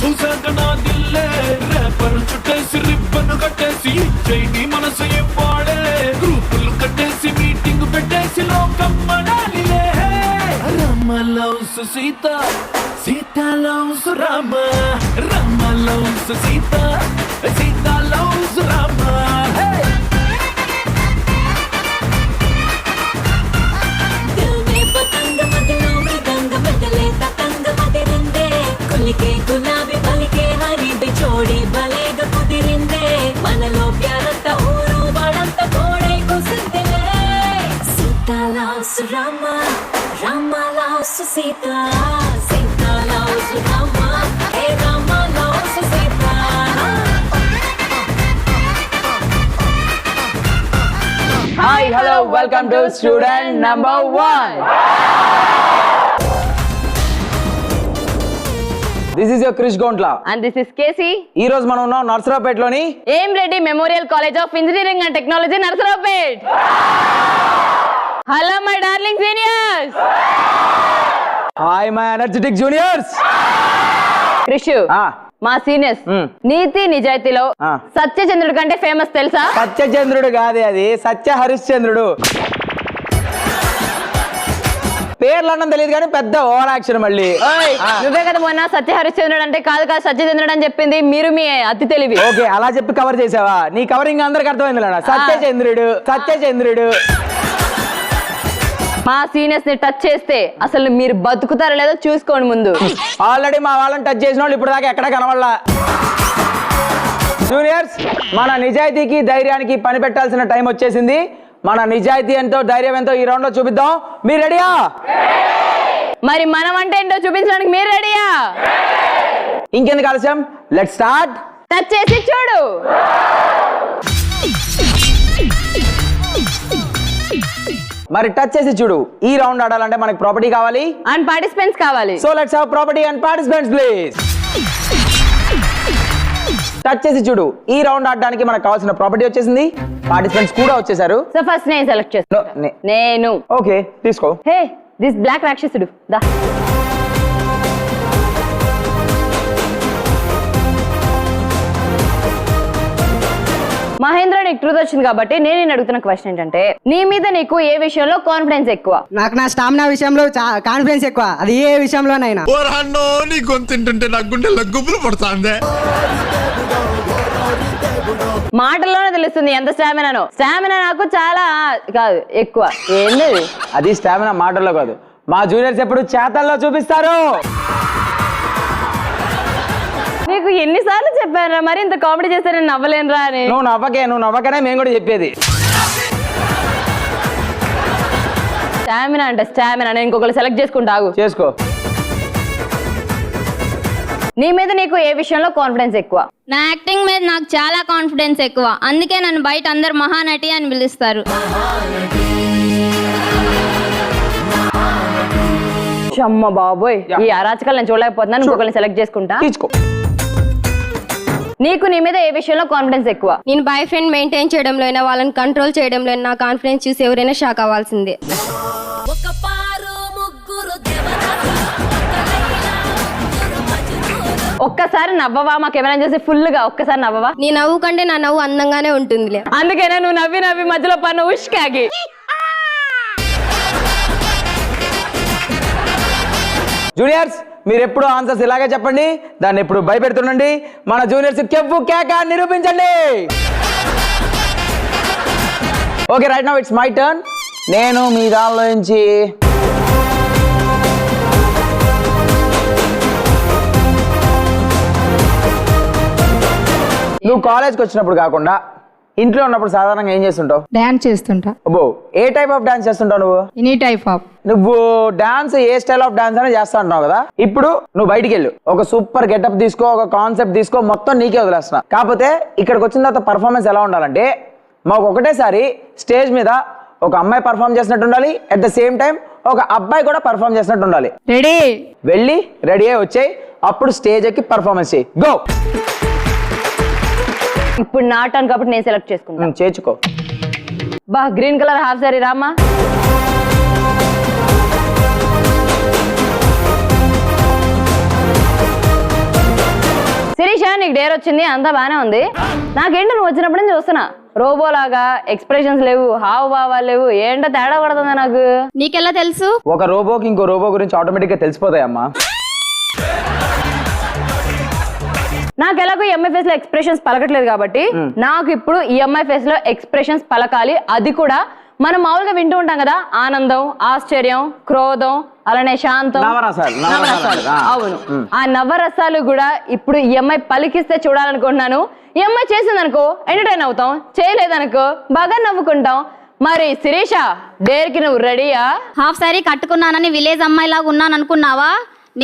చూసాక నా దిల్లే రేపర్ చుట్టేసి రిబ్బన్ కట్టేసి ఇచ్చేయి మనసు ఇవ్వాడే గ్రూపులు కట్టేసి మీటింగ్ పెట్టేసి లోకం మనాలిలే Rama loves Sita Sita loves Rama Rama loves Sita Sita loves Rama గులాబీ పలికే హరి బిచోడి బలేగా కుదిరిందే మనలో ప్యారంత ఊరు వాడంత కోడే కుసిందిలే Sita loves Rama Rama loves Sita Sita loves Rama ఏ Rama loves Sita Hi, hello, welcome to student number 1. This is your Krish Gontla. And this is Casey. ఈ రోజు మనం ఉన్నాం నర్సరావుపేటలోని Reddy Memorial College of Engineering and Technology, Narsarapet. Hello, my darling seniors. Hi, my energetic juniors. Krishu. మా seniors నీతి నిజాయితీలో సత్యచంద్రుడి కంటే famous తెలుసా? సత్యచంద్రుడు కాదే, అది సత్య హరిశ్చంద్రుడు. పేర్లు అన్నం తెలియదు కానీ పెద్ద ఓవర్ యాక్షన్. మళ్ళీ నువ్వే కదా మొన్న సత్య హరిశ్చంద్రుడు అంటే కాదు కాదు సత్యచంద్రుడు అని చెప్పింది. మీరు మీ అతి తెలివి. ఓకే, అలా చెప్పి కవర్ చేసావా? నీ కవరింగ్ అందరికి అర్థమైంది. సత్యచంద్రుడు సత్యచంద్రుడు. మా సీనియర్స్ ని టచ్ చేస్తే అసలు మీరు బతుకుతారో లేదో చూసుకోండి ముందు. ఆల్రెడీ మా వాళ్ళని టచ్ చేసిన వాళ్ళు ఇప్పుడు దాకా ఎక్కడ కనవల్లా. జూనియర్స్, మన నిజాయితీకి ధైర్యానికి పని పెట్టాల్సిన టైం వచ్చేసింది. మన నిజాయితీ ఎంతో ధైర్యం ఎంతో ఈ రౌండ్ లో చూపిద్దాం. మీరు రెడీయా? మరి మనం అంటే ఏంటో చూపించడానికి మీరు రెడీయా? ఇంకెందుకు ఆలస్యం, లెట్స్ స్టార్ట్. టచ్ చేసి చూడు. మరి టచ్ చేసి చూడు. ఈ రౌండ్ ఆడాలంటే మనకి ప్రాపర్టీ కావాలి అండ్ పార్టిసిపెంట్స్ కావాలి. So let's have property and participants please. Touch చేసి చూడు. ఈ రౌండ్ ఆడడానికి మనకు కావాల్సిన ప్రాపర్టీ వచ్చేసింది, పార్టిసిపెంట్స్ కూడా వచ్చేసారు. సో ఫస్ట్ నేను సెలెక్ట్ చేస్తాను. నేను. ఓకే, తీసుకో. హే, దిస్ బ్లాక్ రాక్షసుడు దా. మహేంద్ర, నీకు ట్రూత్ వచ్చింది కాబట్టి నేను అడుగుతున్న క్వశ్చన్ ఏంటంటే, నీ మీద నీకు ఏ విషయంలో కాన్ఫిడెన్స్ ఎక్కువ? నాకు నా స్టామినా విషయంలో కాన్ఫిడెన్స్ ఎక్కువ. అది ఏ విషయంలోనైనా. నీ గొంతుంటుంటే నా గుండెల్లో గుబులు పడుతుంది. మాటల్లోనే తెలుస్తుంది ఎంత స్టామినానో. స్టామినా నాకు చాలా కాదు, ఎక్కువ. ఏంది అది? స్టామినా మాటల్లో కాదు, మా జూనియర్స్ ఎప్పుడు చేతల్లో చూపిస్తారు. నీకు ఎన్నిసార్లు చెప్పారా మరి ఇంత కామెడీ చేస్తే నేను నవ్వలేనురా అని? నువ్వు నవ్వకనే మేము కూడా చెప్పేది. స్టామినా అంటే స్టామినా. నేను ఇంకొకరు సెలెక్ట్ చేసుకుంటా, ఆగు. చేసుకో. నీ మీద నీకు ఏ విషయంలో కాన్ఫిడెన్స్ ఎక్కువ? నా యాక్టింగ్ మీద నాకు చాలా కాన్ఫిడెన్స్ ఎక్కువ. అందుకే నన్ను బయట అందరు మహానటి అని పిలుస్తారు. అమ్మ బాబోయ్, ఈ అరాచకాలు నేను చూడలేకపోతున్నాను. ఇంకొకరిని సెలెక్ట్ చేసుకుంటా. తీసుకో. నీకు నీ మీద ఏ విషయంలో కాన్ఫిడెన్స్ ఎక్కువ? నేను బాయ్ ఫ్రెండ్ మెయింటైన్ చేయడంలో అయినా వాళ్ళని కంట్రోల్ చేయడంలో నా కాన్ఫిడెన్స్ చూసి ఎవరైనా షాక్ అవ్వాల్సిందే. ఒక్కసారి నవ్వవా? మాకేమైనా చేసి ఫుల్ గా ఒక్కసారి నవ్వవా? నీ నవ్వు కంటే నా నవ్వు అందంగానే ఉంటుందిలే. అందుకేనా నువ్వు నవ్వి నవ్వి మధ్యలో పన్ను ఉష్కాగి. జూనియర్స్, మీరు ఎప్పుడు ఆన్సర్స్ ఇలాగే చెప్పండి, దాన్ని ఎప్పుడు భయపెడుతుండండి. మన జూనియర్స్ కెవ్వు కేక నిరూపించండి. Okay, right now it's my turn. నేను మీ దానిలో నుంచి నువ్వు కాలేజ్కి వచ్చినప్పుడు కాకుండా ఇంట్లో ఉన్నప్పుడు సాధారణంగా ఏం చేస్తుంటావు? డాన్స్ చేస్తుంటా. అబ్బో, ఏ టైప్ ఆఫ్ డాన్స్ చేస్తుంటావు నువ్వు? Any type of. నువ్వు డాన్స్ ఏ స్టైల్ ఆఫ్ డాన్స్ అని చేస్తా అంటున్నావు కదా. ఇప్పుడు నువ్వు బయటికి వెళ్ళు, ఒక సూపర్ గెటప్ తీసుకో, ఒక కాన్సెప్ట్ తీసుకో, మొత్తం నీకే వదిలేస్తున్నా. కాకపోతే ఇక్కడికి వచ్చిన తర్వాత పర్ఫార్మెన్స్ ఎలా ఉండాలంటే, మాకు ఒకటేసారి స్టేజ్ మీద ఒక అమ్మాయి పర్ఫార్మ్ చేసినట్టు ఉండాలి, అట్ ద సేమ్ టైం ఒక అబ్బాయి కూడా పర్ఫార్మ్ చేసినట్టు ఉండాలి. రెడీ? వెళ్ళి రెడీ అయ్యి వచ్చాయి, అప్పుడు స్టేజ్ ఎక్కి పర్ఫార్మెన్స్ చేయి. గో. ఇప్పుడు నా టర్న్ కాబట్టి నేను సెలెక్ట్ చేసుకుంటాను. చేర్చుకో. బా, green colour half sari Rama. Sirisha నీకు డేర్ వచ్చింది, అంతా బానే ఉంది. నాకేంటి నువ్వు వచ్చినప్పుడు నుంచి చూస్తున్నా రోబోలాగా ఎక్స్ప్రెషన్స్ లేవు, హావభావాలు లేవు, ఏంటో తేడా పడుతుందా నాకు? నీకెలా తెలుసు? ఒక రోబోకి ఇంకో రోబో గురించి ఆటోమేటిక్ గా తెలిసిపోతాయమ్మా. నాకు ఎలాగో ఎంఐ ఫేస్ లో ఎక్స్ప్రెషన్స్ పలకట్లేదు కాబట్టి నాకు ఇప్పుడు ఈ ఎంఐ ఫేస్ లో ఎక్స్ప్రెషన్స్ పలకాలి. అది కూడా మనం మామూలుగా వింటూ ఉంటాం కదా, ఆనందం, ఆశ్చర్యం, క్రోధం, అలానే శాంతం, నవరసాలు. అవును, ఆ నవరసాలు కూడా ఇప్పుడు ఈ అమ్మాయి పలికిస్తే చూడాలనుకుంటున్నాను. ఈ అమ్మాయి చేసింది అనుకో ఎంటర్టైన్ అవుతాం, చేయలేదనుకో బాగా నవ్వుకుంటాం. మరి శిరీష, డేర్ కి నువ్వు రెడీయా? హాఫ్ సారీ కట్టుకున్నానని విలేజ్ అమ్మాయి లాగా ఉన్నాను అనుకున్నావా?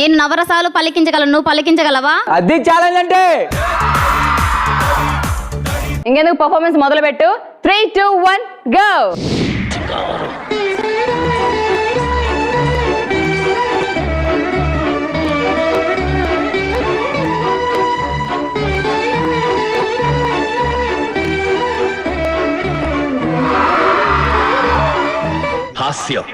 నేను నవరసాలు పలికించగలను, నువ్వు పలికించగలవా? అది ఛాలెంజ్ అంటే. ఇంకెందుకు పర్ఫార్మెన్స్ మొదలు పెట్టు. 3, 2, 1 గో. హాస్యం,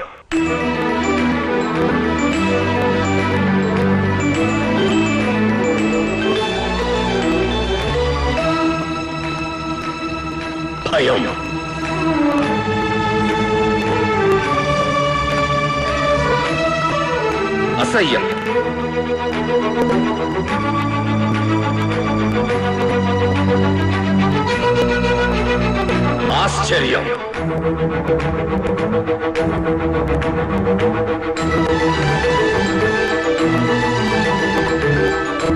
భయం, అసహ్యం, ఆశ్చర్యం,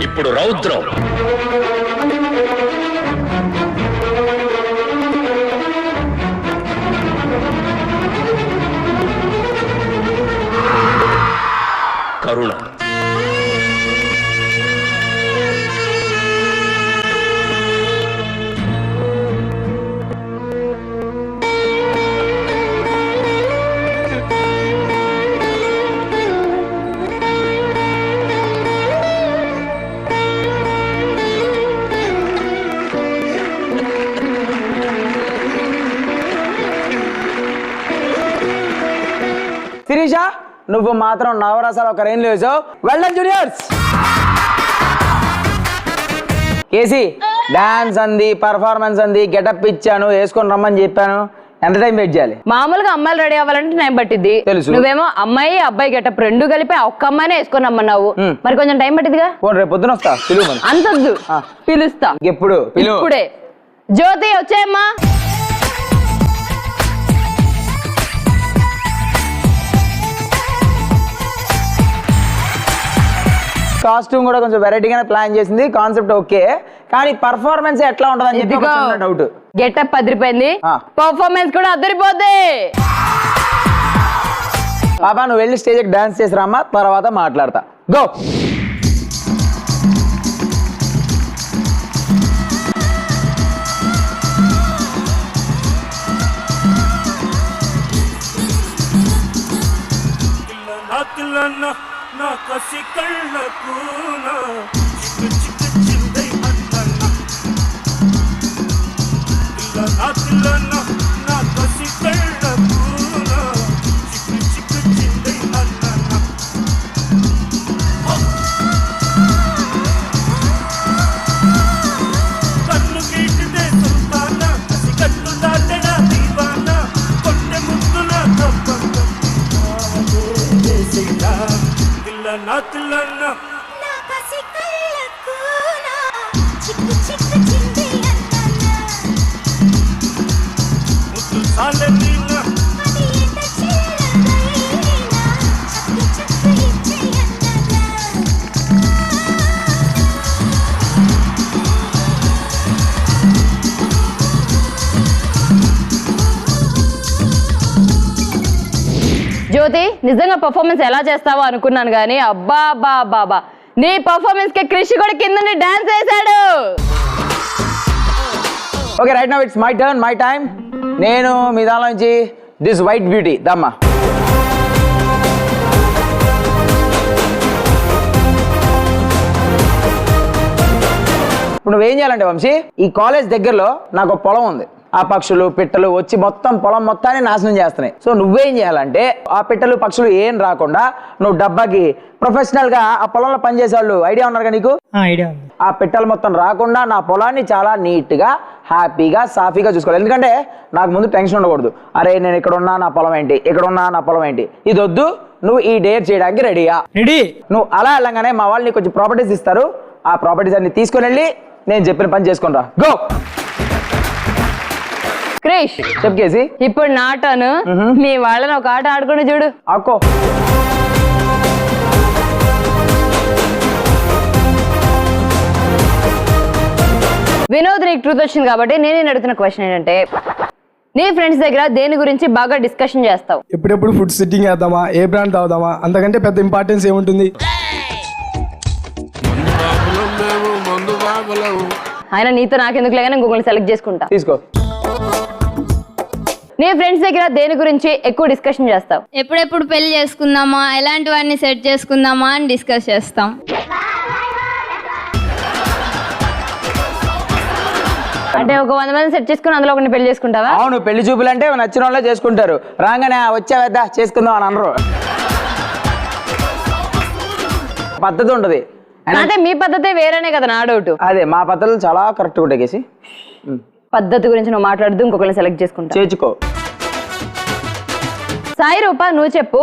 ఇప్పుడు రౌద్రం, కరుణ, శిరీష, నువ్వు మాత్రం నవరసాలు ఒక రేంజ్ వేసావు. Well done juniors. K C, dance అంది, పర్ఫార్మెన్స్ అంది, గెటప్ ఇచ్చాను, వేసుకొని రమ్మని చెప్పాను, ఎంత టైం వెయిట్ చేయాలి? మామూలుగా అమ్మాయిలు రెడీ అవ్వాలంటే టైం పట్టిద్ది. తెలుసు. నువ్వేమో అమ్మాయి అబ్బాయి గెటప్ రెండు కలిపి ఒక్క అమ్మాయినే వేసుకొని రమ్మన్నావు. మరి కొంచెం టైం పట్టిద్దిగా. రేపు పొద్దున వస్తా, పిలువు. అంతొద్దు, పిలుస్తా. ఎప్పుడు? ఇప్పుడే. జ్యోతి వచ్చేయమ్మా. కాస్ట్యూమ్ కూడా కొంచెం వెరైటీగానే ప్లాన్ చేసింది, కాన్సెప్ట్ ఓకే, కానీ పర్ఫార్మెన్స్ ఎట్లా ఉంటదని చెప్పి డౌట్. గెటప్ అదిరిపోయింది, పర్ఫార్మెన్స్ కూడా అదిరిపోద్ది. పాపా నువ్వు వెళ్ళి స్టేజ్కి డాన్స్ చేసి రామ్మా, తర్వాత మాట్లాడతా. గో. నా కసి కళ్ళకు చిక్కు చిక్కు చిందై అన్న నా కసి కళ్ళకు చిక్కు చిక్కు చిందై అన్న కన్ను గీటితే సుల్తాన కసి కన్ను దాటడా దీవాన కొట్టె ముద్దుల తప్పక నా కసి కళ్ళకు చిక్కు చిక్కు చింది అన్న ముద్దు సాలెన్న అది ఎంత చిల్లరైనా చక్కు చక్కు ఇచ్చే జ్యోతి, నిజంగా పర్ఫార్మెన్స్ ఎలా చేస్తావో అనుకున్నాను కానీ అబ్బా బా బాబా, నీ పర్ఫార్మెన్స్ కి క్రిష్ కూడా కింద డాన్స్ చేశాడు. Okay, right now it's my turn, my time. నేను మీ దానిలో నుంచి దిస్ వైట్ బ్యూటీ దమ్మా. ఇప్పుడు నువ్వేం చేయాలంటే వంశీ, ఈ కాలేజ్ దగ్గరలో నాకు పొలం ఉంది. ఆ పక్షులు పిట్టలు వచ్చి మొత్తం పొలం మొత్తాన్ని నాశనం చేస్తున్నాయి. సో నువ్వేం చేయాలంటే ఆ పిట్టలు పక్షులు ఏం రాకుండా నువ్వు డబ్బాకి ప్రొఫెషనల్ గా ఆ పొలంలో పనిచేసే వాళ్ళు ఐడియా ఉన్నారు నీకు? ఐడియా ఉంది. ఆ పిట్టలు మొత్తం రాకుండా నా పొలాన్ని చాలా నీట్ గా హ్యాపీగా సాఫీగా చూసుకోవాలి. ఎందుకంటే నాకు ముందు టెన్షన్ ఉండకూడదు. అరే నేను ఇక్కడ ఉన్నా నా పొలం ఏంటి, ఇక్కడ ఉన్నా నా పొలం ఏంటి, ఇది వద్దు. నువ్వు ఈ డేర్ చేయడానికి రెడీయా? రెడీ. నువ్వు అలా వెళ్ళగానే మా వాళ్ళు నీకు కొంచెం ప్రాపర్టీస్ ఇస్తారు. ఆ ప్రాపర్టీస్ అన్ని తీసుకొని వెళ్ళి నేను చెప్పిన పని చేసుకుని రా. గో క్రిష్, చెప్పేసి ఇప్పుడు నా టర్న్. మీ వాళ్ళని ఒక ఆట ఆడుకుని చూడు. ఆకో వినోద్, నీకు ట్రూత్ వచ్చింది కాబట్టి నేను అడుగుతున్న క్వశ్చన్ ఏంటంటే, నీ ఫ్రెండ్స్ దగ్గర దేని గురించి బాగా డిస్కషన్ చేస్తావు? ఎప్పుడెప్పుడు ఫుడ్ సిట్టింగ్ వేద్దామా, ఏ బ్రాండ్ తాగుదామా, అంతకంటే పెద్ద ఇంపార్టెన్స్ ఏముంటుంది? ఆయన నీతో నాకెందుకు లేక ఇంకొకరిని సెలెక్ట్ చేసుకుంటా. తీసుకో. నీ ఫ్రెండ్స్ దగ్గర దేని గురించి ఎక్కువ డిస్కషన్ చేస్తావు? ఎప్పుడెప్పుడు పెళ్లి చేసుకుందామా, ఎలాంటి వాడిని సెట్ చేసుకుందామా అని డిస్కస్ చేస్తాం. అంటే ఒక 100 మంది సెట్ చేసుకుని అందులో ఒకరిని పెళ్లి చేసుకుంటావా? అవును, పెళ్లి చూపులు అంటే నచ్చిన వాళ్ళే చేసుకుంటారు. రాగానే వచ్చావేద్దా చేసుకుందాం అని అనరు. పద్ధతి ఉండదు. అంటే మీ పద్ధతి వేరేనే కదా, నా డౌట్. అదే మా పద్ధతులు చాలా కరెక్ట్గా ఉంటాయి. కేసి పద్ధతి గురించి నువ్వు మాట్లాడుతూ ఇంకొకరిని సెలెక్ట్ చేసుకుంటా. చేర్చుకో. సాయి రూప, నువ్వు చెప్పు,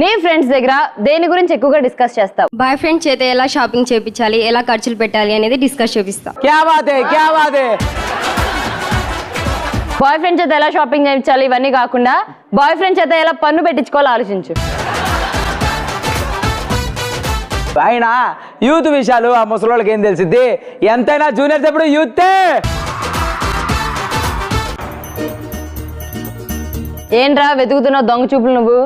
నీ ఫ్రెండ్స్ దగ్గర దేని గురించి ఎక్కువగా డిస్కస్ చేస్తావు? బాయ్ ఫ్రెండ్ చేత ఎలా షాపింగ్ చేయించాలి, ఎలా ఖర్చులు పెట్టాలి అనేది డిస్కస్ చేపిస్తాం. క్యా బాత్ హై, క్యా బాత్ హై. బాయ్ ఫ్రెండ్ చేత ఎలా షాపింగ్ చేయించాలి ఇవన్నీ కాకుండా బాయ్ ఫ్రెండ్ చేత ఎలా పన్ను పెట్టించుకోవాలో ఆలోచించు. ఆయన యూత్ విషయాలు ఆ ముసలోళ్ళకి ఏం తెలిసిద్ది? ఎంతైనా జూనియర్స్ ఎప్పుడు యూతే. ఏంట్రా వెతుకుతున్నావు దొంగ చూపులు నువ్వు?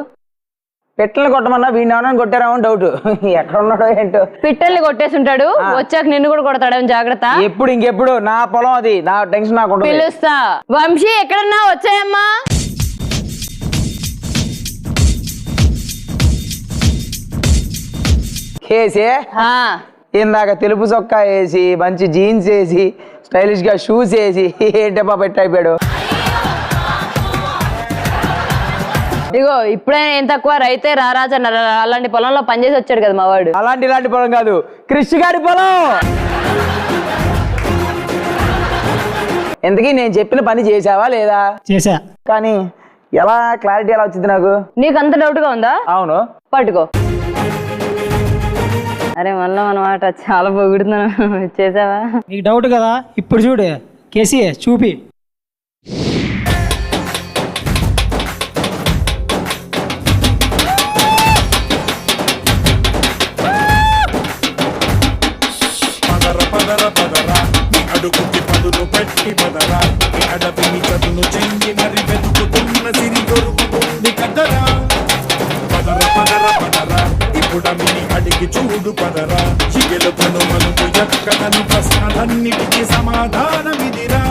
పిట్టల్ని కొట్టమన్నా వీడిని ఏమన్నా కొట్టారేమో డౌట్. ఎక్కడ ఉన్నాడో ఏంటో. పిట్టల్ని కొట్టేసి ఉంటాడు, వచ్చాక నిన్ను కూడా కొడతాడేమో, జాగ్రత్త. ఎప్పుడు ఇంకెప్పుడు నా పొలం అది, నా టెన్షన్ నాకు ఉండదు. పిలుస్తా. వంశీ ఎక్కడన్నా వచ్చాయమ్మా. కేసే ఇందాక తెలుపు చొక్కా వేసి మంచి జీన్స్ వేసి స్టైలిష్ గా షూస్ వేసి ఏంటప్పా పెట్టయిపోయాడు. ఇగో ఇప్పుడే ఏం తక్కువ రైతే రారాజా అలాంటి పొలంలో పనిచేసి వచ్చాడు కదా మా వాడు. ఇలాంటి పొలం కాదు, కృషి గారి పొలం. ఎందుకీ నేను చెప్పిన పని చేసావా లేదా? చేసా. కానీ ఎలా క్లారిటీ ఎలా వచ్చింది నాకు? నీకు అంత డౌట్ గా ఉందా? అవును. పట్టుకో. అరే మళ్ళీ అనమాట చాలా పొగుడుతున్నాను. చేసావా? నీకు డౌట్ కదా, ఇప్పుడు చూడు కేసీ చూపి. అడుగుకి పదును పెట్టి పదరా, అడవిని చదును చెంగి మరి వెతుకుతున్న సిరి దొరుకుతుంది కదరా. పదర పదర పదరా, ఇప్పుడమిని అడిగి చూడు పదరా. చిగెలుతను మనుకు ఎక్కడను ప్రశ్నలన్నిటికీ సమాధానమిదిరా.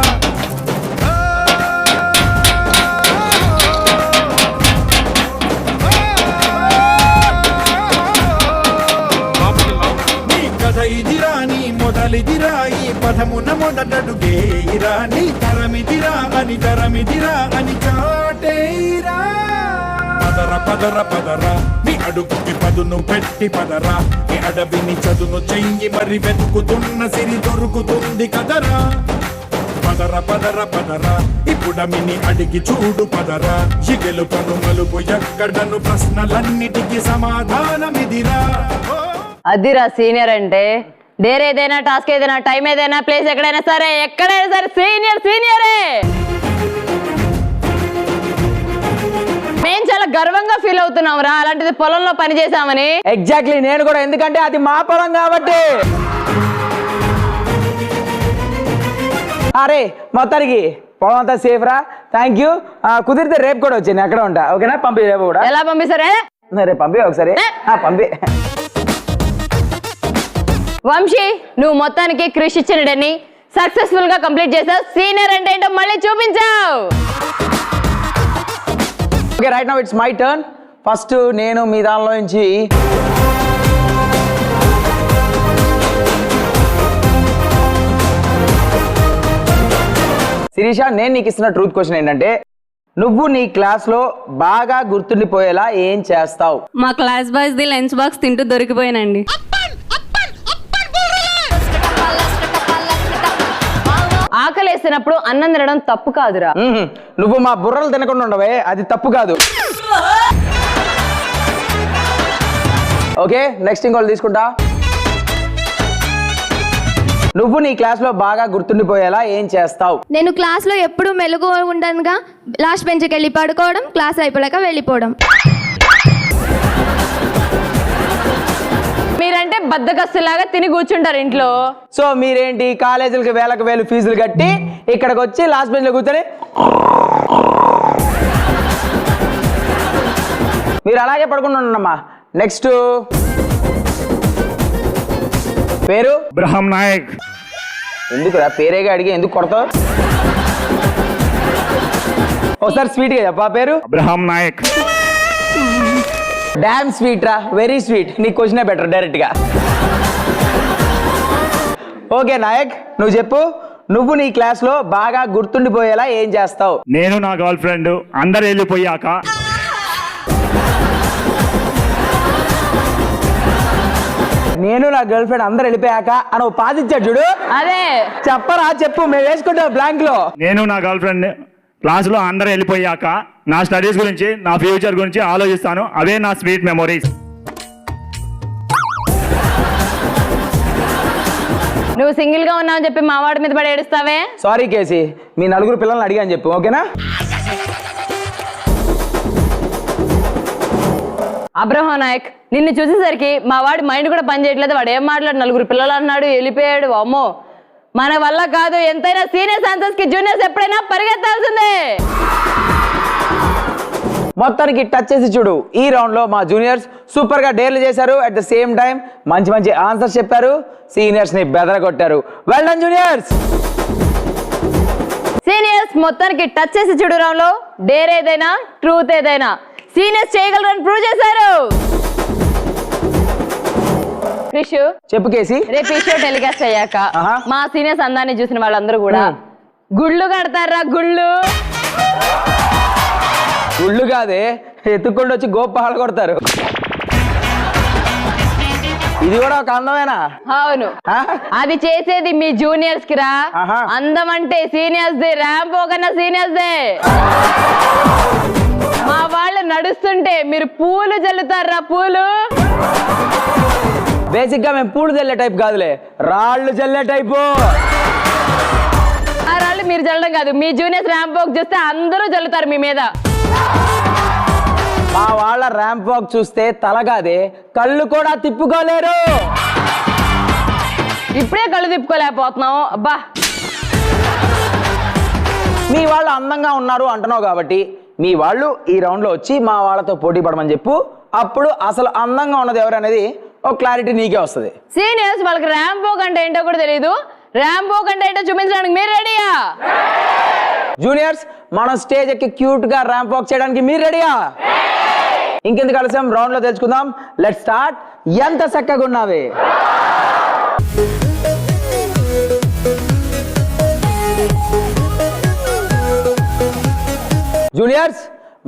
మొదలిదిరా ఈ పదమున మొదటడుగేయిరా. నీ తరమిదిరా అని చాటేయిరా. పదర పదర పదరా, నీ అడుగుకి పదును పెట్టి పదరా. నీ అడవిని చదును చెయ్యి మరి వెతుకుతున్న సిరి దొరుకుతుంది కదరా. పదర పదర పదరా, ఇప్పుడమిని అడిగి చూడు పదరా. చిగెలు కను మలుపు ఎక్కడను ప్రశ్నలన్నిటికీ సమాధానమిదిరా. అదిరా సీనియర్ అంటే. డేర్ ఏదైనా, టాస్క్ ఏదైనా, టైం ఏదైనా, ప్లేస్ ఎక్కడైనా సరే సీనియరే. మేము చాలా గర్వంగా ఫీల్ అవుతున్నాం రా అలాంటిది పొలంలో పని చేసామని. ఎగ్జాక్ట్లీ, నేను కూడా. ఎందుకంటే అది మా పొలం కాబట్టి. అరే మొత్తానికి పొలం అంతా సేఫ్ రా. Thank you. కుదిరితే రేపు కూడా వచ్చాను, అక్కడ ఉంటా. ఓకేనా? పంపి రేపు కూడా. ఎలా పంపిస్తారే? రేపు పంపి ఒకసారి. పంపి. వంశీ, నువ్వు మొత్తానికి కృషి ఇచ్చినడని సక్సెస్ఫుల్ గా కంప్లీట్ చేసావు. సీనియర్ అంటే ఏంటో మళ్ళీ చూపించావు. Okay, right now it's my turn. First నేను మీ దానిలో నుంచి శిరీష, నేను నీకు ఇస్తున్న ట్రూత్ క్వశ్చన్ ఏంటంటే నువ్వు నీ క్లాస్ లో బాగా గుర్తుండిపోయేలా ఏం చేస్తావు? మా class boys the lunch box తింటూ దొరికిపోయానండి. ఆకలేసినప్పుడు అన్నం తినడం తప్పు కాదురా. నువ్వు మా బుర్రలు తినకుండా ఉండవే, అది తప్పు కాదు. ఓకే, నెక్స్ట్ ఇంకోళ్ళు తీసుకుంటా. నువ్వు నీ క్లాస్ లో బాగా గుర్తుండిపోయేలా ఏం చేస్తావు? నేను క్లాస్లో ఎప్పుడు మెలుగు ఉండనుగా లాస్ట్ బెంచ్కి వెళ్ళి పడుకోవడం, క్లాస్ అయిపోయాక వెళ్ళిపోవడం. మీరంటే బద్దకస్తులాగా తిని కూర్చుంటారు ఇంట్లో. సో మీరేంటి కాలేజీలకు వేలకు వేలు ఫీజులు కట్టి ఇక్కడికి వచ్చి లాస్ట్ బెంచ్ లో కూర్చొని మీరు అలాగే పడుకుని ఉండమ్మా. నెక్స్ట్ పేరు? అబ్రహం నాయక్. ఎందుకురా పేరేగా అడిగి ఎందుకు కొడతావు? ఒకసారి స్వీట్ గా చెప్పా పేరు. అబ్రహం నాయక్. డామ్ స్వీట్ రా, వెరీ స్వీట్. నీ క్వశ్చనే బెటర్ డైరెక్ట్ గా. ఓకే నాయక్, నువ్వు చెప్పు. నువ్వు నీ క్లాస్ లో బాగా గుర్తుండిపోయేలా ఏం చేస్తావు? నేను నా గర్ల్ ఫ్రెండ్ అందరు వెళ్ళిపోయాక నేను నా గర్ల్ ఫ్రెండ్ అందరు వెళ్ళిపోయాక అని ఒక పాదించాడు చూడు. అదే చెప్పరా, చెప్పు, మేము వేసుకుంటాం బ్లాంక్ లో. నేను నా గర్ల్ ఫ్రెండ్ క్లాస్ లో అందరు వెళ్ళిపోయాక నా స్టడీస్ గురించి, నా ఫ్యూచర్ గురించి ఆలోచిస్తాను. అవే నా స్వీట్ మెమొరీస్. నువ్వు సింగిల్ గా ఉన్నావని చెప్పి మా వాడి మీద పడి ఏడుస్తావే. సారీ కేసి, మీ నలుగురు పిల్లల్ని అడిగాని చెప్పు, ఓకేనా? అబ్రహం నాయక్, నిన్ను చూసేసరికి మా వాడి మైండ్ కూడా పని చేయట్లేదు. వాడు ఏం మాట్లాడు, నలుగురు పిల్లలు అన్నాడు, వెళ్ళిపోయాడు. అమ్మో, మన వల్ల కాదు. ఎంతైనా సీనియర్స్ ఆన్సర్స్ కి జూనియర్స్ ఎప్పుడైనా పరిగెత్తాల్సిందే. మొత్తానికి టచ్ చేసి చూడు, ఈ రౌండ్ లో మా జూనియర్స్ సూపర్ గా డేర్లు చేశారు. అట్ ద సేమ్ టైం మంచి మంచి ఆన్సర్స్ చెప్పారు, సీనియర్స్ ని బెదరగొట్టారు. Well done juniors. సీనియర్స్ మొత్తానికి టచ్ చేసి చూడు రౌండ్ లో డేర్ ఏదైనా ట్రూత్ ఏదైనా సీనియర్స్ చేయగలరని ప్రూవ్ చేశారు. క్రిష్ చెప్పు కేసి. రేపు ఈ షో టెలికాస్ట్ అయ్యాక మా సీనియర్స్ అందాన్ని చూసిన వాళ్ళందరూ కూడా గుళ్ళు కడతారా? గుళ్ళు గుళ్ళు కాదే, ఎత్తుక్ಕೊಂಡು వచ్చి గోపాలు కొడతారు. ఇది కూడా ఒక అందమేనా? అవును, అది చేసేది మీ జూనియర్స్ కి రా. అందం అంటే సీనియర్స్ దే, ర్యాంప్ కన్నా సీనియర్స్ దే. మా వాళ్ళు నడుస్తుంటే మీరు పూలు జల్లుతారా? పూలు బేసిక్ గా మేము పూలు జల్లే టైప్ కాదులే, రాళ్ళు జల్లే టైపు. ఆ రాళ్ళు మీరు జల్లడం కాదు, మీ జూనియర్స్ ర్యాంప్ వాక్ చూస్తే అందరూ జల్లుతారు మీ మీద. మా వాళ్ళ ర్యాంప్ వాక్ చూస్తే తలగాదే, కళ్ళు కూడా తిప్పుకోలేరు. ఇప్పుడే కళ్ళు తిప్పుకోలేకపోతున్నావు. అబ్బా, మీ వాళ్ళు అందంగా ఉన్నారు అంటున్నావు కాబట్టి మీ వాళ్ళు ఈ రౌండ్ లో వచ్చి మా వాళ్ళతో పోటీ పడమని చెప్పు. అప్పుడు అసలు అందంగా ఉన్నది ఎవరు అనేది ఒక క్లారిటీ నీకే వస్తుంది. సీనియర్స్ వాళ్ళకి ర్యాంప్ వాక్ అంటే ఏంటో కూడా తెలియదు. ర్యాంప్ వాక్ అంటే ఏంటో చూపించడానికి మీరు రెడీయా? జూనియర్స్, మనం స్టేజ్ ఎక్కి క్యూట్ గా ర్యాంప్ వాక్ చేయడానికి మీరు రెడీయా? ఇంకెందుకు ఆలస్యం, రౌండ్ లో తెలుసుకుందాం. Let's start. ఎంత చక్కగా ఉన్నావే. జూనియర్స్,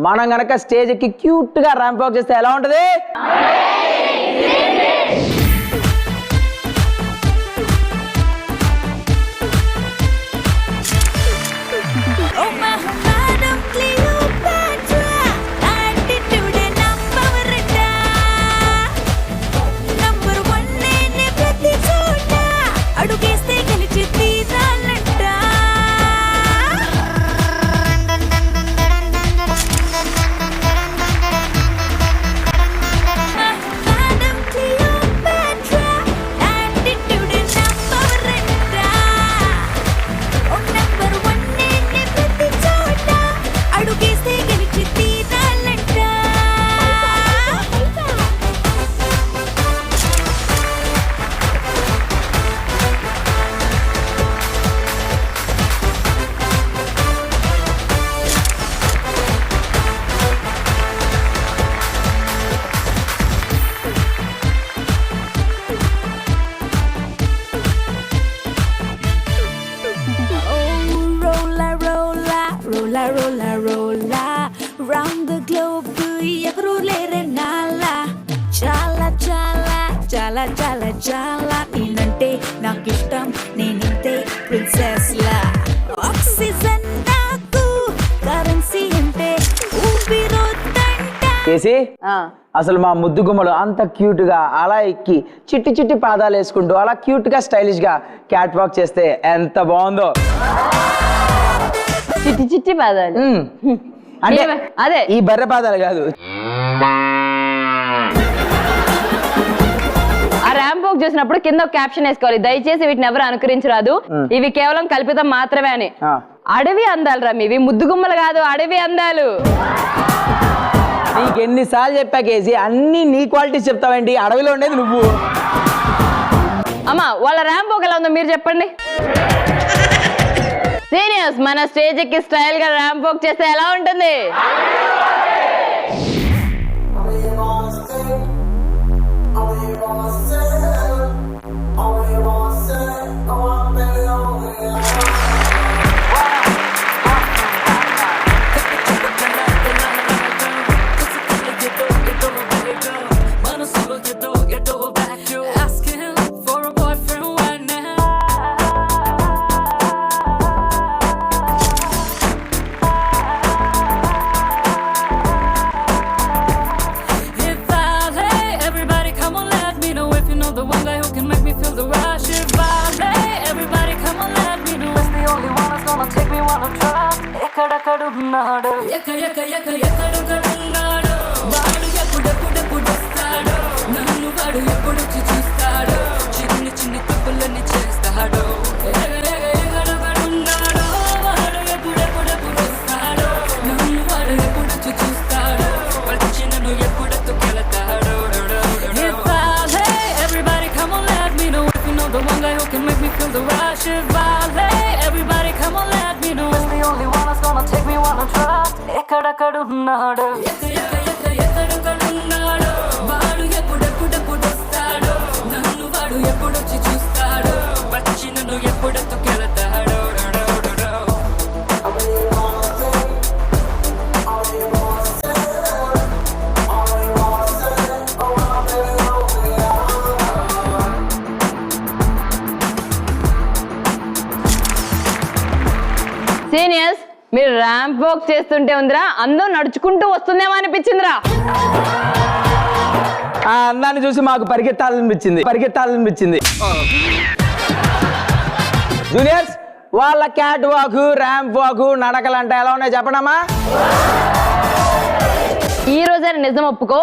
మనం గనక స్టేజ్ ఎక్కి క్యూట్ గా ర్యాంప్ వాక్ చేస్తే ఎలా ఉంటది? చాలా నేనంటే నాకిష్టం నేనింతే ప్రిన్సెస్ లా ఆక్సిజన్ నాకు కరెన్సీ అంటే ఊపిరొద్దంట చేసి అసలు మా ముద్దు గుమ్మలు అంత క్యూట్ గా అలా ఎక్కి చిట్టి చిట్టి పాదాలు వేసుకుంటూ అలా క్యూట్ గా స్టైలిష్ గా క్యాట్ వాక్ చేస్తే ఎంత బాగుందో. చిట్టి చిట్టి పాదాలు అంటే అదే ఈ బర్రె పాదాలు కాదు. ఆ ర్యాంప్ వాక్ చూసినప్పుడు కింద ఒక క్యాప్షన్ వేసుకోవాలి, దయచేసి వీటిని ఎవరు అనుకరించరాదు, ఇవి కేవలం కల్పితం మాత్రమే అని. అడవి అందాలు రా మీవి, ముద్దుగుమ్మలు కాదు అడవి అందాలు. నీకు ఎన్నిసార్లు చెప్పా కేజీ, అన్ని నీ క్వాలిటీస్ చెప్తావేంటి, అడవిలో ఉండేది నువ్వు. అమ్మా వాళ్ళ ర్యాంప్ వాక్ ఎలా ఉందో మీరు చెప్పండి. సీనియర్స్ మన స్టేజ్ ఎక్కి స్టైల్ గా ర్యాంప్ వాక్ చేస్తే ఎలా ఉంటుంది? ఎక్కడెక్కడున్నాడు ఎక్కడెక్కడున్నాడు వాడు ఎప్పుడెప్పుడెప్పుడు వస్తాడు నన్ను వాడు ఎప్పుడొచ్చి చూస్తాడు చిన్ని చిన్ని తప్పులన్నీ చేస్తాడు ఎక్కడెక్కడున్నాడు వాడు ఎప్పుడెప్పుడెప్పుడు వస్తాడు నన్ను వాడు ఎప్పుడొచ్చి చూస్తాడు వచ్చి నన్ను ఎప్పుడెత్తుకెళ్తాడు. Everybody come on let me know if you know the one guy who can make me feel the rush. Everybody come on let me know it's the only one that's gonna take me one to trust. ఎక్కడెక్కడున్నాడు ఎక్కడెక్కడున్నాడు వాడు ఎప్పుడెప్పుడెప్పుడు వస్తాడు నన్ను వాడు ఎప్పుడొచ్చి చూస్తాడు వచ్చి నన్ను ఎప్పుడెత్తుకెళ్తాడు. Seniors మీరు ramp walk చేస్తుంటే ఉందిరా అందరూ నడుచుకుంటూ వస్తుందేమో అనిపించిందిరా. ఆ అందాన్ని చూసి మాకు పరిగెత్తాలనిపించింది. జూనియర్స్ వాళ్ళ క్యాట్ వాక్ ర్యాంప్ వాక్ నడకలంటే ఎలా ఉన్నాయి చెప్పడమ్మా. ఈ రోజే నిజం ఒప్పుకో,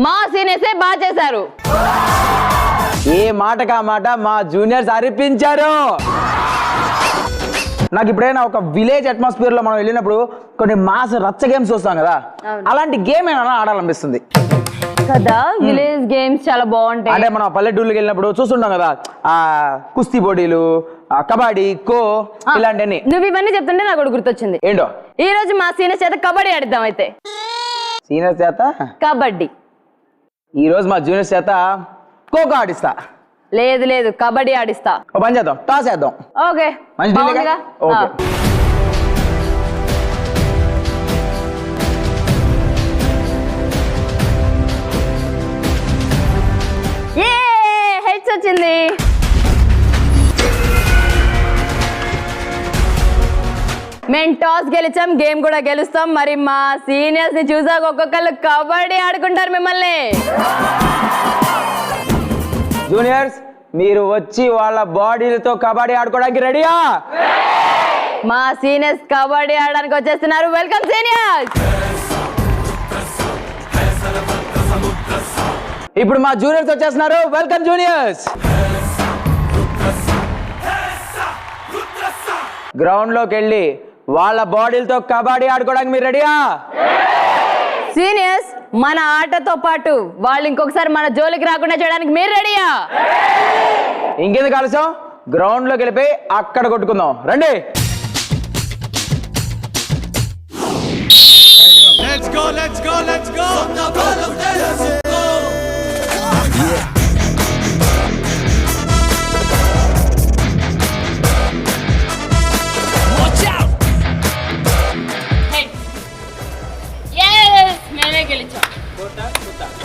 మా సీనియర్సే బాగా చేశారు. ఏ మాటకా మాట మా జూనియర్స్ అరిపించారు. నాకు ఇప్పుడైనా ఒక విలేజ్ అట్మాస్ఫియర్ లో మనం వెళ్ళినప్పుడు కొన్ని మాస్ రచ్చ గేమ్స్ చూస్తాం కదా, అలాంటి గేమ్ ఏమైనా ఆడాలనిపిస్తుంది కదా. విలేజ్ గేమ్స్ చాలా బాగుంటాయి. అంటే మనం పల్లెటూళ్ళకి వెళ్ళినప్పుడు చూస్తుంటాం కదా, ఆ కుస్తీ పోటీలు, కబడ్డీ, ఖో ఇలాంటివన్నీ. నువ్వు ఇవన్నీ చెప్తుంటే నాకు ఒకటి గుర్తొచ్చింది. ఏంటో? ఈ రోజు మా సీనియర్స్ చేత కబడ్డీ ఆడిద్దాం. అయితే సీనియర్స్ చేత కబడ్డీ, ఈ రోజు మా జూనియర్స్ చేత ఖోఖో ఆడిస్తా. లేదు కబడ్డీ ఆడిస్తా. ఓ పని చేద్దాం, టాస్ చేద్దాం. ఓకే మంచి డీలేగా? ఓకే. హెడ్స్ వచ్చింది. మేము టాస్ గెలిచాం, గేమ్ కూడా గెలుస్తాం. మరి మా సీనియర్స్ ని చూసాక ఒక్కొక్కళ్ళు కబడ్డీ ఆడుకుంటారు మిమ్మల్ని. జూనియర్స్ మీరు వచ్చి వాళ్ళ బాడీలతో కబడ్డీ ఆడుకోవడానికి రెడీయా? మా సీనియర్స్ కబడ్డీ ఆడడానికి వచ్చేస్తున్నారు. Welcome seniors. ఇప్పుడు మా జూనియర్స్ వచ్చేస్తున్నారు. Welcome juniors. గ్రౌండ్ లోకి వెళ్ళి వాళ్ళ బాడీలతో కబడ్డీ ఆడుకోవడానికి మీరు రెడీయా? సీనియర్స్ మన ఆటతో పాటు వాళ్ళు ఇంకొకసారి మన జోలికి రాకుండా చేయడానికి మీరు రెడీయా? ఇంకెందుకు ఆలస్యం, గ్రౌండ్ లోకి వెళ్ళిపోయి అక్కడ కొట్టుకుందాం. రండి. Let's go. Let's go. Watch out. Yes, మేమే గెలిచాం.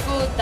కూత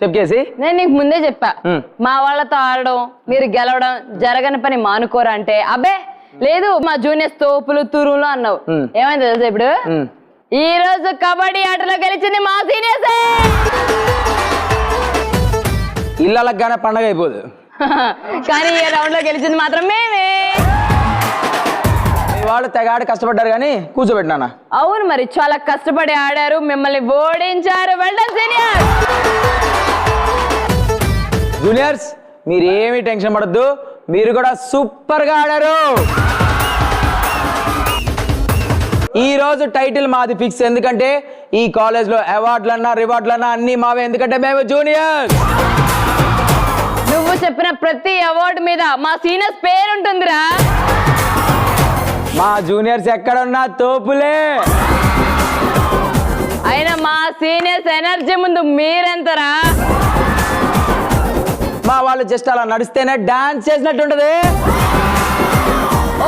చెప్పేసి నేను నీకు ముందే చెప్పా మా వాళ్ళతో ఆడడం మీరు గెలవడం జరగని పని మానుకోరా అంటే అబ్బే లేదు మా జూనియర్స్ తోపులు తురులు అన్నావు. ఏమైంది తెలుసా ఇప్పుడు ఈ రోజు కబడ్డీ ఆటలో గెలిచింది మా సీనియర్స్. ఇళ్ళగానే పండగ అయిపోదు కానీ ఈ రౌండ్ లో గెలిచింది మాత్రం మేమే. వాళ్ళు తెగాడి కష్టపడ్డారు కానీ కూర్చోబెట్టినా. అవును మరి చాలా కష్టపడి ఆడారు, మిమ్మల్ని ఓడించారు. Well done seniors. జూనియర్స్ మీరేమీ టెన్షన్ పడద్దు, మీరు కూడా సూపర్ గా ఆడారు. ఈ రోజు టైటిల్ మాది ఫిక్స్. ఎందుకంటే ఈ కాలేజ్ లో అవార్డులన్నా రివార్డులన్నా అన్ని మావే. ఎందుకంటే మేము జూనియర్స్. నువ్వు చెప్పిన ప్రతి అవార్డు మీద మా సీనియర్స్ పేరు ఉంటుందిరా. మా జూనియర్స్ ఎక్కడున్నా తోపులే. అయినా మా సీనియర్స్ ఎనర్జీ ముందు మీరెంతరా? మా వాళ్ళు జస్ట్ అలా నడిస్తేనే డాన్స్ చేసినట్టు ఉంటది.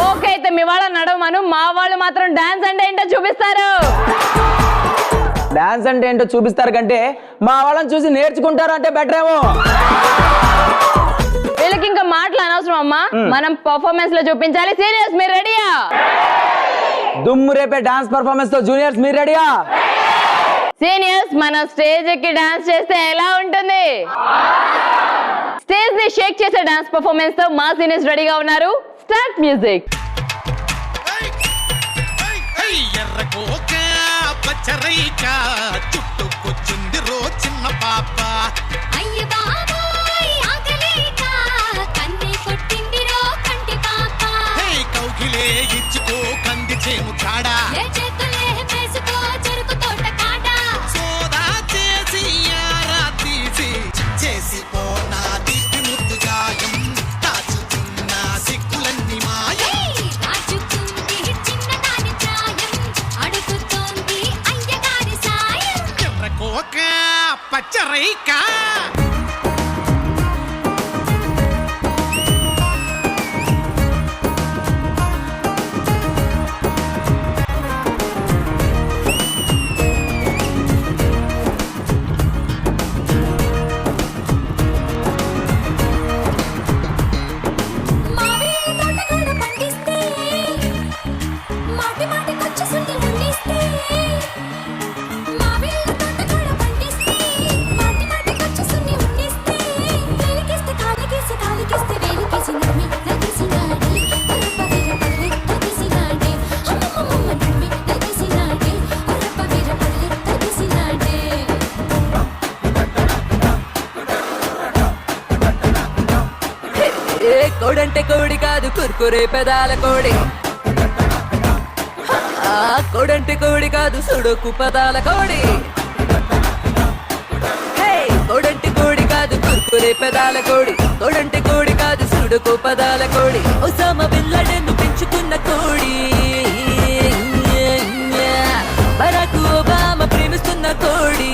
ఓకే అయితే మీ వాళ్ళ నడవమను, మా వాళ్ళు మాత్రం డాన్స్ అంటే ఏంటో చూపిస్తారు. డాన్స్ అంటే ఏంటో చూపిస్తారు కంటే మా వాళ్ళని చూసి నేర్చుకుంటారు అంటే బెటర్ ఏమో. వీళ్ళకి ఇంకా మాటలు అనవసరం అమ్మా, మనం పర్ఫార్మెన్స్ లో చూపించాలి. సీనియర్స్ మీరు రెడీయా? దుమ్ము రేపే డాన్స్ పర్ఫార్మెన్స్ తో జూనియర్స్ మీరు రెడీయా? సీనియర్స్ మన స్టేజ్ ఎక్కి డాన్స్ చేస్తే ఎలా ఉంటుంది? స్టేజ్ ని షేక్ చేసే డాన్స్ పర్ఫార్మెన్స్ తో మా సీనియర్స్ రెడీగా ఉన్నారు. Start music. చుట్టుకొచ్చింది రో చిన్న పాప, అయ్య బాబాయ్ ఆగలేక కన్నే కొట్టింది రో కంటి పాప. కౌగిలే ఇచ్చుకో కంది చేము కాడా, చేతులే వేసుకో చెరుకు తోట కాడ. సోదా చేసి యారా తీసి చేసి పోనా దిప్పి ముద్దు గాయం, దాచుకున్న సిక్కులన్నీ మాయం. దాచుకుంది చిన్నదాని ప్రాయం, అడుగుతోంది అయ్యగారి సాయం. ఎర్రకోక పచ్చరైక కోడంటే కోడి కాదు కుర్కురే పెదాల కోడి, కోడంటే కోడి కాదు సుడుకు పదాల కోడి. కోడంటే కోడి కాదు కుర్కురే పెదాల కోడి, కోడంటే కోడి కాదు సుడుకు పదాల కోడి. ఒసామ బిల్లడెన్ను పెంచుకున్న కోడి, బరాక్ ఒబామా ప్రేమిస్తున్న కోడి.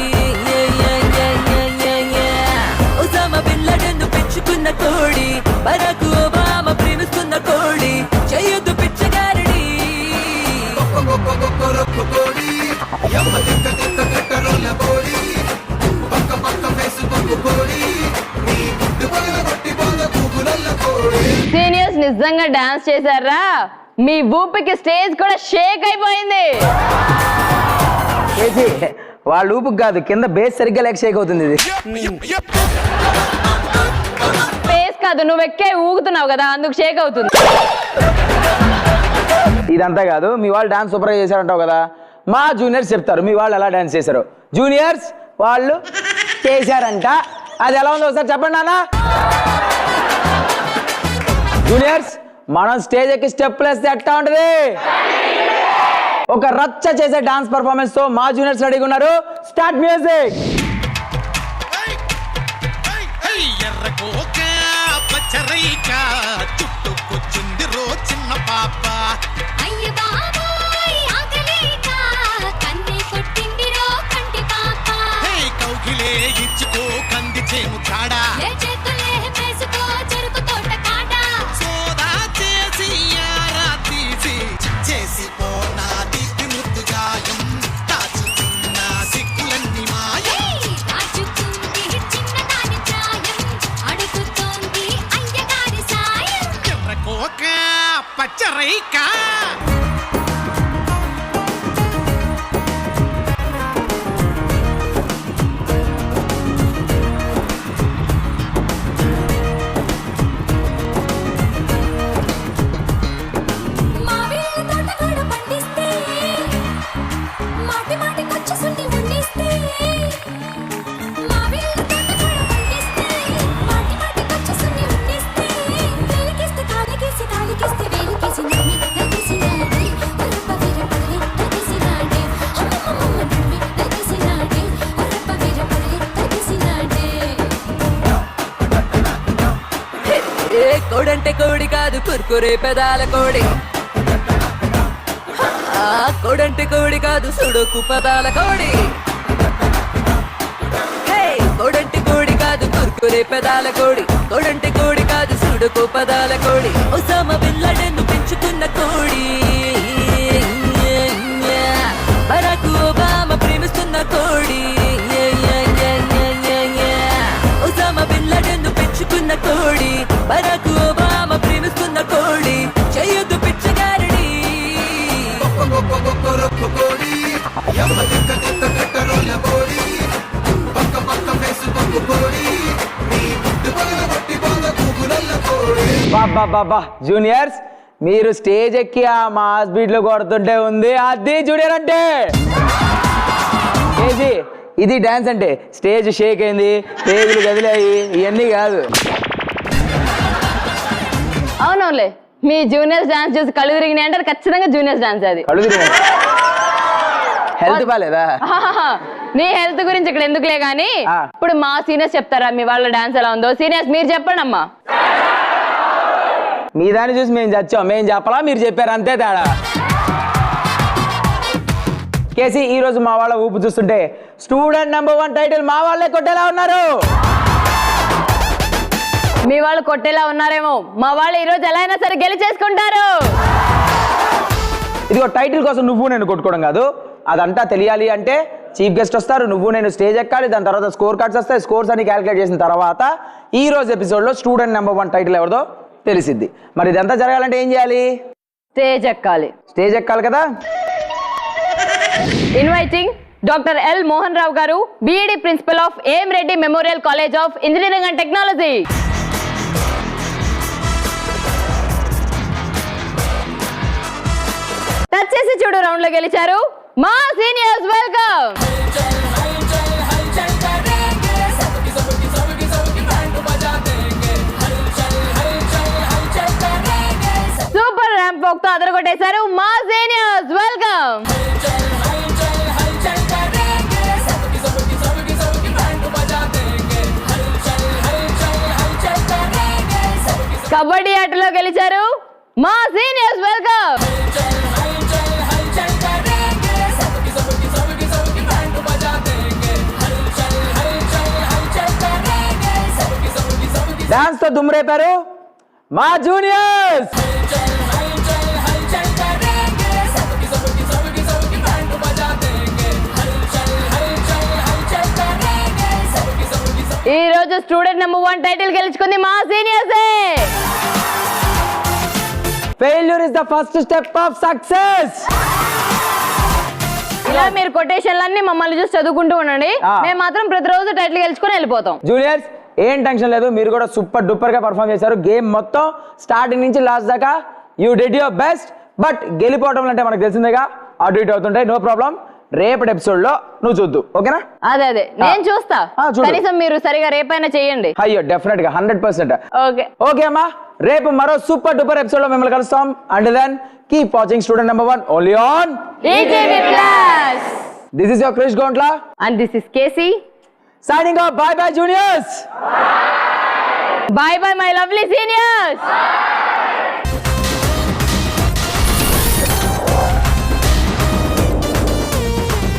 ఒసామ బిల్లడెన్ను పెంచుకున్న కోడి, బరాక్ ఒబామా ప్రేమిస్తున్న కోడి. చెయ్యొద్దు పిచ్చగారడి, సీనియర్స్ నిజంగా డాన్స్ చేశారా? మీ ఊపికి స్టేజ్ కూడా షేక్ అయిపోయింది. వాళ్ళ ఊపుకి కాదు, కింద బేస్ సరిగ్గా లేక షేక్ అవుతుంది. ఇది స్పేస్ కాదు, నువ్వు ఎక్కే ఊగుతున్నావు కదా అందుకు షేక్ అవుతుంది. ఇదంతా కాదు, మీ వాళ్ళు డాన్స్ సూపర్గా చేశారంటావు కదా, మా జూనియర్స్ చెప్తారు మీ వాళ్ళు ఎలా డాన్స్ చేశారు. జూనియర్స్ వాళ్ళు చేశారంట, అది ఎలా ఉందో ఒకసారి చెప్పండి నాన్న. జూనియర్స్ మనం స్టేజ్ ఎక్కి స్టెప్ వేస్తే ఎట్టా ఉంటుంది? ఒక రచ్చ చేసే డాన్స్ పర్ఫార్మెన్స్ తో మా జూనియర్స్ రెడీగా ఉన్నారు. Start music. ఎర్రకోక పచ్చరైక చుట్టుకొచ్చింది రో చిన్న పాప, అయ్య బాబాయ్ ఆగలేక కన్నే కొట్టింది రో కంటి పాప. కౌగిలే ఇచ్చుకో కంది చేము కాడా, చేతులే వేసుకో చెరుకు తోట కాడ. సోదా చేసి యారా తీసి చేసి పోనా దిప్పి ముద్దు గాయం, దాచుకున్న సిక్కులన్నీ మాయం. దాచుకుంది చిన్నదాని ప్రాయం, అడుగుతోంది అయ్యగారి సాయం. ఎర్రకోక పచ్చరైక కోడంటే కోడి కాదు కుర్కురే పెదాల కోడి, కోడంటే కోడి కాదు సుడుకు పదాల కోడి. కోడంటే కోడి కాదు కుర్కురే పెదాల కోడి, కోడంటే కోడి కాదు సుడుకు పదాల కోడి. ఒసామా బిల్లడెన్ను పెంచుకున్న కోడి, బరాక్ ఒబామా ప్రేమిస్తున్న కోడి. ఒసామా బిల్లడెన్ను పెంచుకున్న కోడి, బరాక్ ఒబామా ప్రేమిస్తున్న కోడి. చెయ్యొద్దు పిచ్చగారడి, బాబా జూనియర్స్ మీరు స్టేజ్ ఎక్కి ఆ మాస్ బీట్ లో కొడుతుంటే ఉంది అది జూనియర్ అంటే కేజీ ఇది డాన్స్ అంటే స్టేజ్ షేక్ అయింది పేగులు కదిలాయి ఇవన్నీ కాదు. అవునవునులే మీ జూనియర్స్ డాన్స్ చూసి కళ్ళు తిరిగినాయి అంటే ఖచ్చితంగా జూనియర్స్ డాన్స్ అది. కళ్ళు తిరిగి హెల్త్ బాలేదా? నీ హెల్త్ గురించి ఇక్కడ ఎందుకులే గానీ ఇప్పుడు మా సీనియర్స్ చెప్తారా మీ వాళ్ళ డాన్స్ ఎలా ఉందో? సీనియర్స్ మీరు చెప్పండి అమ్మా. మీ దాన్ని చూసి మేము చచ్చాం, మేము చెప్పాలా మీరు చెప్పారు అంతే తేడా. కేసీ ఈ రోజు మా వాళ్ళ ఊపు చూస్తుంటే స్టూడెంట్ నెంబర్ 1 టైటిల్ మా వాళ్ళే కొట్టేలా ఉన్నారు. మీ వాళ్ళు కొట్టేలా ఉన్నారేమో, మా వాళ్ళు ఈ రోజు ఎలా అయినా సరే గెలిచేసుకుంటారు. ఇదిగో టైటిల్ కోసం నువ్వు నేను కొట్టుకోవడం కాదు, అదంతా తెలియాలి అంటే చీఫ్ గెస్ట్ వస్తారు, నువ్వు నేను స్టేజ్ ఎక్కాలి, దాని తర్వాత స్కోర్ కార్డ్స్ వస్తాయి, స్కోర్స్ అన్ని క్యాలిక్యులేట్ చేసిన తర్వాత ఈ రోజు ఎపిసోడ్లో స్టూడెంట్ నెంబర్ 1 టైటిల్ ఎవరిదో తెలిసిద్ది. మరి ఇదంతా జరగాలంటే ఏం చేయాలి? స్టేజ్ ఎక్కాలి. స్టేజ్ ఎక్కాలి కదా. Inviting doctor L Mohan Rao గారు, బిఈడి ప్రిన్సిపల్ ఆఫ్ ఏం Reddy memorial college of engineering and technology. Touch చేసి చూడు రౌండ్ లో గెలిచారు మా seniors. Welcome. Super ramp walk తో అదరగొట్టేశారు మా సీనియర్స్. వెల్కమ్. కబడ్డీ ఆటలో గెలిచారు మా సీనియర్స్. వెల్కమ్. డాన్స్ తో దుమ్మురేపారు మా జూనియర్స్. ఈ రోజు స్టూడెంట్ నెంబర్ 1 టైటిల్ గెలుచుకుంది మా సీనియర్సే. Failure is the first step of success. ఇలా మీరు కొటేషన్లన్నీ మమ్మల్ని చూసి చదువుకుంటూ ఉండండి, మేము మాత్రం ప్రతిరోజు టైటిల్ గెలుచుకొని వెళ్ళిపోతాం. జూనియర్స్ ఏం టెన్షన్ లేదు, మీరు కూడా సూపర్ డూపర్ గా పర్ఫామ్ చేశారు. గేమ్ మొత్తం స్టార్టింగ్ నుంచి లాస్ట్ దాకా you did your best. But గెలిపోవడం అంటే మనకు తెలిసిందేగా, అటు ఇటు అవుతుంటాయి, నో ప్రాబ్లం. రేపటి ఎపిసోడ్ లో నువ్వు చూద్దు, ఓకేనా? అదే నేను చూస్తా. కనీసం మీరు సరిగా రేపైనా చేయండి. అయ్యో డెఫినెట్ గా 100%. ఓకే ఓకే అమ్మా, రేపు మరో సూపర్ డూపర్ ఎపిసోడ్ లో మిమ్మల్ని కలుస్తాం. And then keep watching student number 1 only on ETV Plus. This is your Krish Gontla and this is K C signing off. Bye bye juniors. Bye bye my lovely seniors.